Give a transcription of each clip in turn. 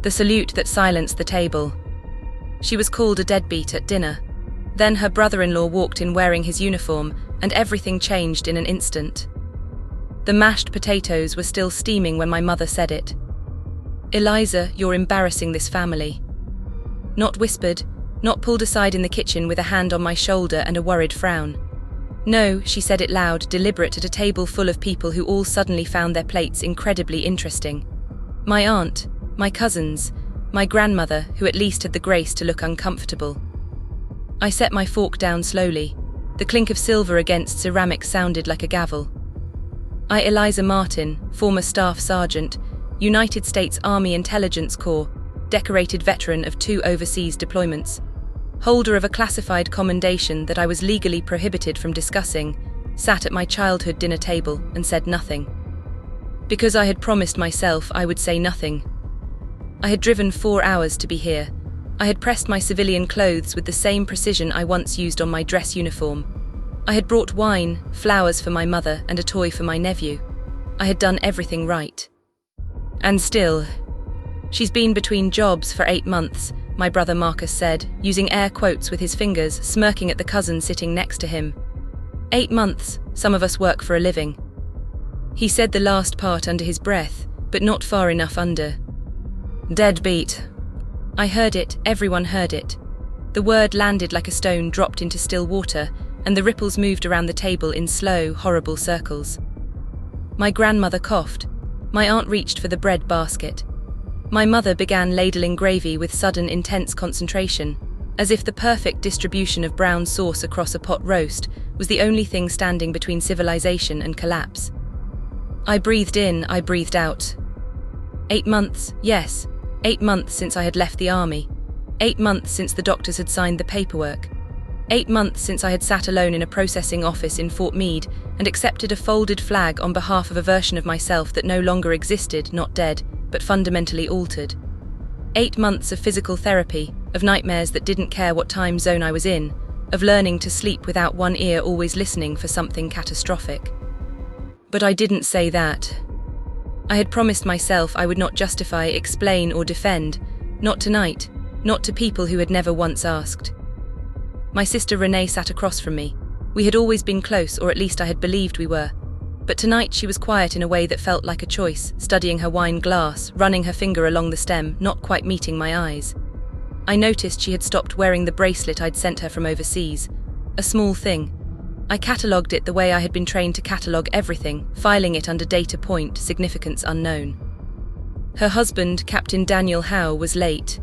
The salute that silenced the table. She was called a deadbeat at dinner. Then her brother-in-law walked in wearing his uniform, and everything changed in an instant. The mashed potatoes were still steaming when my mother said it. "Eliza, you're embarrassing this family." Not whispered, not pulled aside in the kitchen with a hand on my shoulder and a worried frown. No, she said it loud, deliberate, at a table full of people who all suddenly found their plates incredibly interesting. My aunt, my cousins, my grandmother, who at least had the grace to look uncomfortable. I set my fork down slowly. The clink of silver against ceramic sounded like a gavel. I, Eliza Martin, former Staff Sergeant, United States Army Intelligence Corps, decorated veteran of 2 overseas deployments, holder of a classified commendation that I was legally prohibited from discussing, sat at my childhood dinner table and said nothing. Because I had promised myself I would say nothing. I had driven 4 hours to be here. I had pressed my civilian clothes with the same precision I once used on my dress uniform. I had brought wine, flowers for my mother, and a toy for my nephew. I had done everything right. And still, "She's been between jobs for 8 months, my brother Marcus said, using air quotes with his fingers, smirking at the cousin sitting next to him. 8 months, some of us work for a living. He said the last part under his breath, but not far enough under. Deadbeat. I heard it, everyone heard it. The word landed like a stone dropped into still water, and the ripples moved around the table in slow, horrible circles. My grandmother coughed. My aunt reached for the bread basket. My mother began ladling gravy with sudden, intense concentration, as if the perfect distribution of brown sauce across a pot roast was the only thing standing between civilization and collapse. I breathed in, I breathed out. 8 months, yes, 8 months since I had left the army. 8 months since the doctors had signed the paperwork. 8 months since I had sat alone in a processing office in Fort Meade and accepted a folded flag on behalf of a version of myself that no longer existed, not dead, but fundamentally altered. 8 months of physical therapy, of nightmares that didn't care what time zone I was in, of learning to sleep without one ear always listening for something catastrophic. But I didn't say that. I had promised myself I would not justify, explain, or defend, not tonight, not to people who had never once asked. My sister Renee sat across from me. We had always been close, or at least I had believed we were. But tonight she was quiet in a way that felt like a choice, studying her wine glass, running her finger along the stem, not quite meeting my eyes. I noticed she had stopped wearing the bracelet I'd sent her from overseas. A small thing. I catalogued it the way I had been trained to catalogue everything, filing it under data point, significance unknown. Her husband, Captain Daniel Howe, was late.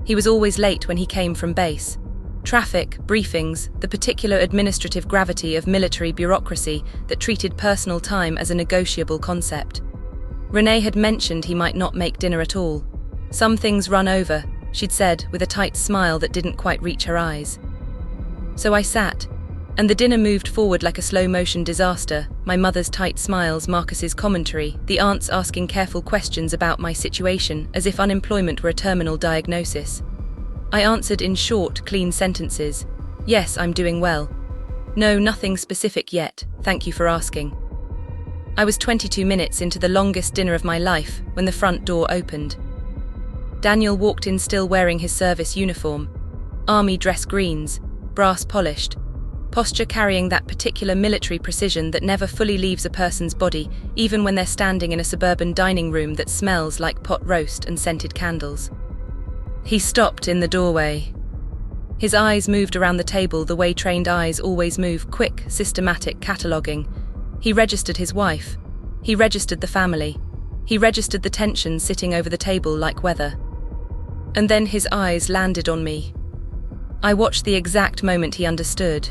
He was always late when he came from base. Traffic, briefings, the particular administrative gravity of military bureaucracy that treated personal time as a negotiable concept. Renee had mentioned he might not make dinner at all. Some things run over, she'd said, with a tight smile that didn't quite reach her eyes. So I sat, and the dinner moved forward like a slow-motion disaster, my mother's tight smiles, Marcus's commentary, the aunts asking careful questions about my situation, as if unemployment were a terminal diagnosis. I answered in short, clean sentences. Yes, I'm doing well. No, nothing specific yet, thank you for asking. I was 22 minutes into the longest dinner of my life when the front door opened. Daniel walked in still wearing his service uniform. Army dress greens, brass polished. Posture carrying that particular military precision that never fully leaves a person's body, even when they're standing in a suburban dining room that smells like pot roast and scented candles. He stopped in the doorway. His eyes moved around the table the way trained eyes always move, quick, systematic cataloguing. He registered his wife. He registered the family. He registered the tension sitting over the table like weather. And then his eyes landed on me. I watched the exact moment he understood.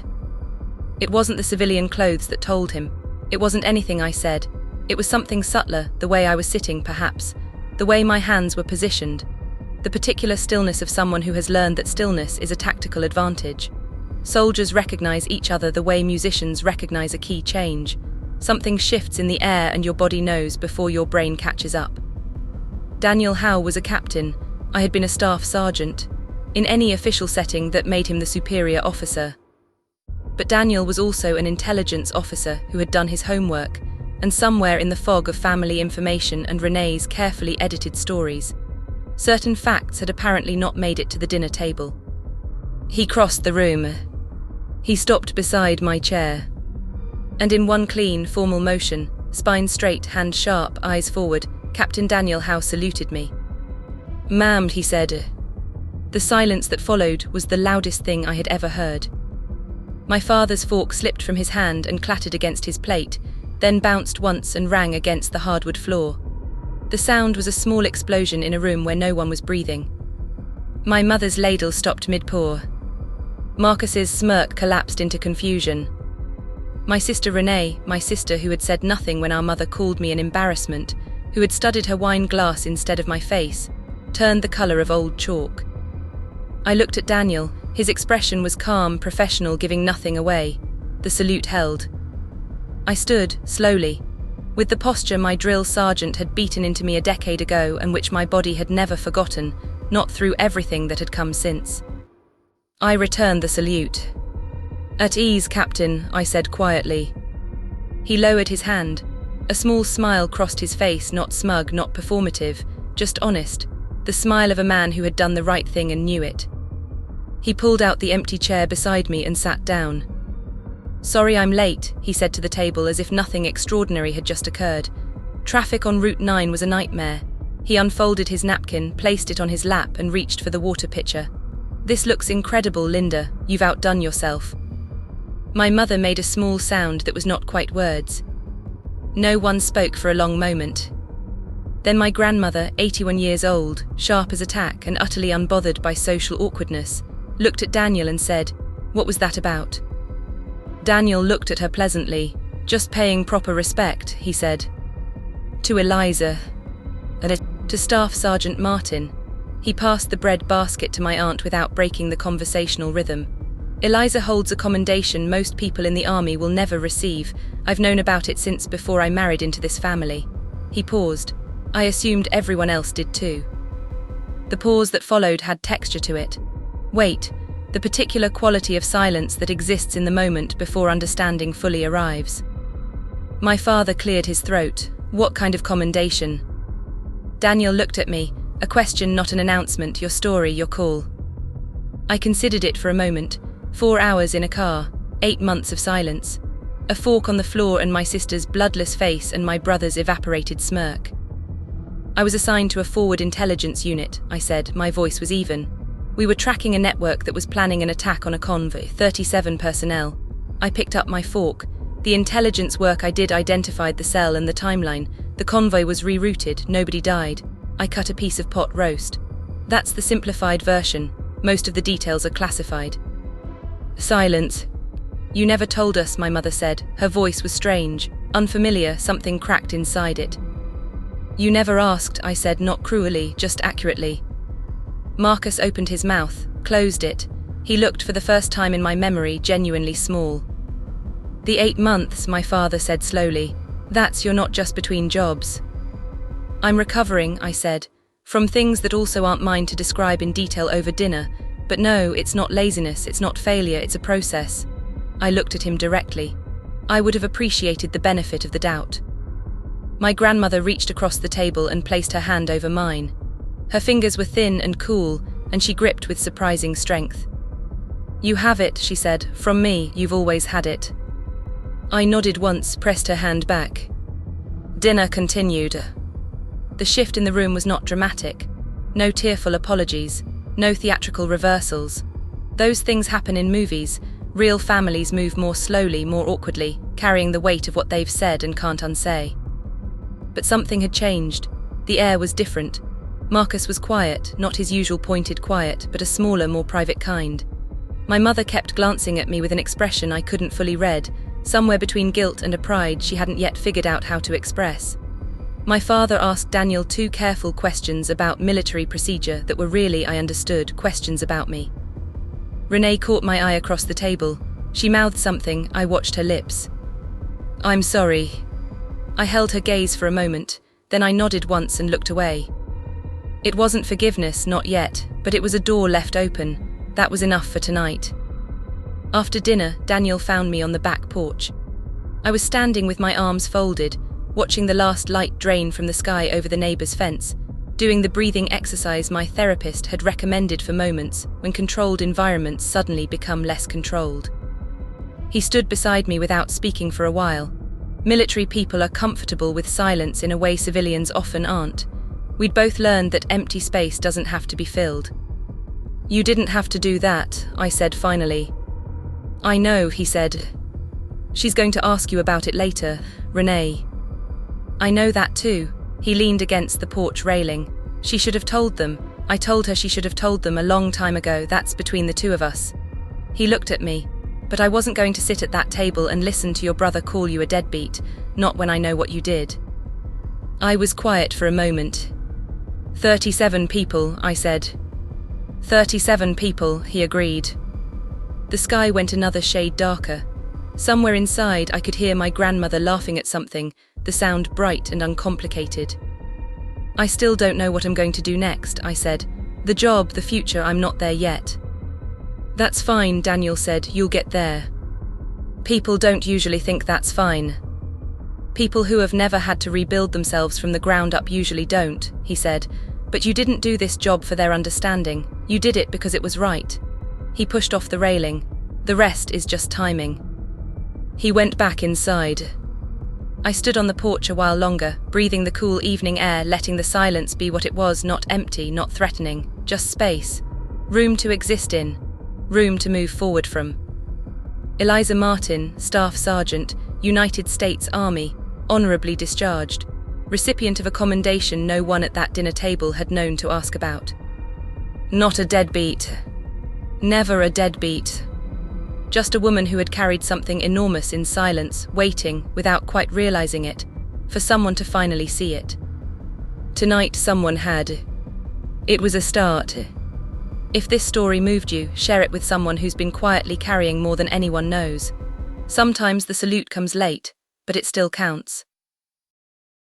It wasn't the civilian clothes that told him. It wasn't anything I said. It was something subtler, the way I was sitting, perhaps. The way my hands were positioned. The particular stillness of someone who has learned that stillness is a tactical advantage. Soldiers recognize each other the way musicians recognize a key change. Something shifts in the air and your body knows before your brain catches up. Daniel Howe was a captain. I had been a staff sergeant. In any official setting that made him the superior officer. But Daniel was also an intelligence officer who had done his homework, and somewhere in the fog of family information and Renee's carefully edited stories, Certain facts had apparently not made it to the dinner table. He crossed the room. He stopped beside my chair. And in one clean, formal motion, spine straight, hand sharp, eyes forward, Captain Daniel Howe saluted me. "Ma'am," he said. The silence that followed was the loudest thing I had ever heard. My father's fork slipped from his hand and clattered against his plate, then bounced once and rang against the hardwood floor. The sound was a small explosion in a room where no one was breathing. My mother's ladle stopped mid-pour. Marcus's smirk collapsed into confusion. My sister Renee, my sister who had said nothing when our mother called me an embarrassment, who had studied her wine glass instead of my face, turned the colour of old chalk. I looked at Daniel. His expression was calm, professional, giving nothing away. The salute held. I stood, slowly, with the posture my drill sergeant had beaten into me a decade ago and which my body had never forgotten, not through everything that had come since. I returned the salute. "At ease, Captain," I said quietly. He lowered his hand. A small smile crossed his face, not smug, not performative, just honest, the smile of a man who had done the right thing and knew it. He pulled out the empty chair beside me and sat down. "Sorry I'm late," he said to the table as if nothing extraordinary had just occurred. "Traffic on Route 9 was a nightmare." He unfolded his napkin, placed it on his lap and reached for the water pitcher. "This looks incredible, Linda. You've outdone yourself." My mother made a small sound that was not quite words. No one spoke for a long moment. Then my grandmother, 81 years old, sharp as a tack and utterly unbothered by social awkwardness, looked at Daniel and said, "What was that about?" Daniel looked at her pleasantly. "Just paying proper respect," he said. "To Eliza. And to Staff Sergeant Martin." He passed the bread basket to my aunt without breaking the conversational rhythm. "Eliza holds a commendation most people in the army will never receive. I've known about it since before I married into this family." He paused. I assumed everyone else did too. The pause that followed had texture to it. Wait, the particular quality of silence that exists in the moment before understanding fully arrives. My father cleared his throat. "What kind of commendation?" Daniel looked at me. "A question, not an announcement. Your story, your call." I considered it for a moment. 4 hours in a car, 8 months of silence. A fork on the floor and my sister's bloodless face and my brother's evaporated smirk. "I was assigned to a forward intelligence unit," I said. My voice was even. "We were tracking a network that was planning an attack on a convoy, 37 personnel. I picked up my fork. The intelligence work I did identified the cell and the timeline. The convoy was rerouted, nobody died. I cut a piece of pot roast. That's the simplified version. Most of the details are classified." Silence. "You never told us," my mother said. Her voice was strange, unfamiliar, something cracked inside it. "You never asked," I said, not cruelly, just accurately. Marcus opened his mouth, closed it. He looked for the first time in my memory genuinely small. "The 8 months," my father said slowly. "That's you're not just between jobs." "I'm recovering," I said, "from things that also aren't mine to describe in detail over dinner. But no, it's not laziness, it's not failure, it's a process." I looked at him directly. I would have appreciated the benefit of the doubt. My grandmother reached across the table and placed her hand over mine. Her fingers were thin and cool, and she gripped with surprising strength. "You have it," she said. "From me, you've always had it." I nodded once, pressed her hand back. Dinner continued. The shift in the room was not dramatic. No tearful apologies. No theatrical reversals. Those things happen in movies. Real families move more slowly, more awkwardly, carrying the weight of what they've said and can't unsay. But something had changed. The air was different. Marcus was quiet, not his usual pointed quiet, but a smaller, more private kind. My mother kept glancing at me with an expression I couldn't fully read, somewhere between guilt and a pride she hadn't yet figured out how to express. My father asked Daniel 2 careful questions about military procedure that were really, I understood, questions about me. Renee caught my eye across the table. She mouthed something. I watched her lips. "I'm sorry." I held her gaze for a moment, then I nodded once and looked away. It wasn't forgiveness, not yet, but it was a door left open. That was enough for tonight. After dinner, Daniel found me on the back porch. I was standing with my arms folded, watching the last light drain from the sky over the neighbor's fence. doing the breathing exercise my therapist had recommended for moments when controlled environments suddenly become less controlled. He stood beside me without speaking for a while. Military people are comfortable with silence in a way civilians often aren't. We'd both learned that empty space doesn't have to be filled. "You didn't have to do that," I said finally. "I know," he said. "She's going to ask you about it later, Renee." "I know that too." He leaned against the porch railing. "She should have told them. I told her she should have told them a long time ago. That's between the two of us." He looked at me. "But I wasn't going to sit at that table and listen to your brother call you a deadbeat, not when I know what you did." I was quiet for a moment. 37 people, I said. 37 people, he agreed. The sky went another shade darker. Somewhere inside, I could hear my grandmother laughing at something, the sound bright and uncomplicated. "I still don't know what I'm going to do next," I said. "The job, the future, I'm not there yet." "That's fine," Daniel said. "You'll get there." "People don't usually think that's fine." "People who have never had to rebuild themselves from the ground up usually don't," he said. "But you didn't do this job for their understanding. You did it because it was right." He pushed off the railing. "The rest is just timing." He went back inside. I stood on the porch a while longer, breathing the cool evening air, letting the silence be what it was, not empty, not threatening, just space. Room to exist in. Room to move forward from. Eliza Martin, Staff Sergeant, United States Army, honorably discharged, recipient of a commendation no one at that dinner table had known to ask about. Not a deadbeat. Never a deadbeat. Just a woman who had carried something enormous in silence, waiting, without quite realizing it, for someone to finally see it. Tonight someone had. It was a start. If this story moved you, share it with someone who's been quietly carrying more than anyone knows. Sometimes the salute comes late, but it still counts.